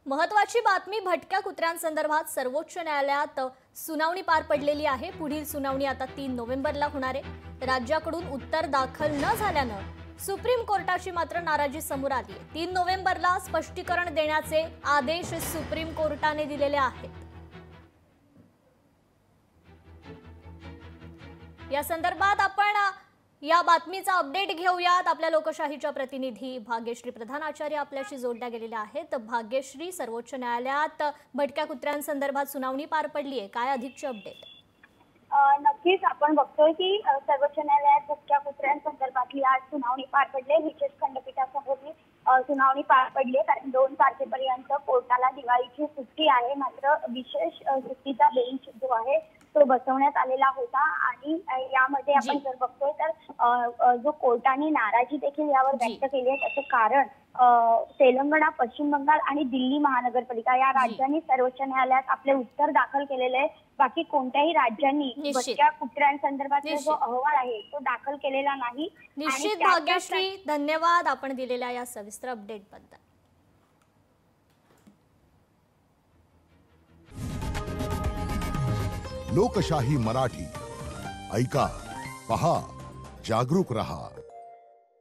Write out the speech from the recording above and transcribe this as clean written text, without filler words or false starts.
महत्त्वाची बातमी भटक्या कुत्र्यांसंदर्भात सर्वोच्च न्यायालयात सुनावणी पार पडलेली आहे। पुढील सुनावणी आता 3 नोव्हेंबरला होणार आहे। राज्याकडून उत्तर दाखल न झाल्यानं सुप्रीम कोर्टाची मात्र नाराजी समोर आली आहे। 3 नोव्हेंबरला स्पष्टीकरण देण्याचे आदेश सुप्रीम कोर्टाने दिलेले आहेत। या संदर्भात आपण या बातमीचा अपडेट घेऊयात। आपल्या लोकशाहीच्या प्रतिनिधी भाग्यश्री प्रधान आचार्य आपल्याशी जोडल्या गेलेल्या आहेत। भाग्यश्री, सर्वोच्च न्यायालयात भटक्या कुत्र्यांसंदर्भात सुनावणी पार पडली आहे, काय अधिकचे अपडेट? नक्कीच आपण बघतोय की सर्वोच्च न्यायालयात भटक्या कुत्र्यांसंदर्भातली आज सुनावणी पार पडली। विशेष खंडपीठासमोर सुनावणी पार पडली, कारण 2 तारखेपर्यंत कोर्टाला दिवाळीची सुट्टी आहे। मात्र विशेष सुट्टीचा बेंच जो आहे तो बसवण्यात आलेला होता आणि यामध्ये आपण जर बघतोय तर जो कोर्टाने नाराजी देखील यावर व्यक्त केली आहे। त्याचं कारण तेलंगणा, पश्चिम बंगाल आणि दिल्ली महानगरपालिका या राज्यांनी सर्वोच्च न्यायालयात आपले उत्तर दाखल केलेले आहे। बाकी कोणत्याही राज्यांनी भटक्या कुत्र्यांसंदर्भातला जो अहवाल आहे तो दाखल केलेला नाही। निश्चित भाग्यश्री, धन्यवाद आपण दिलेल्या या सविस्तर अपडेट बद्दल। लोकशाही मराठी ऐका, पहा, जागरूक रहा।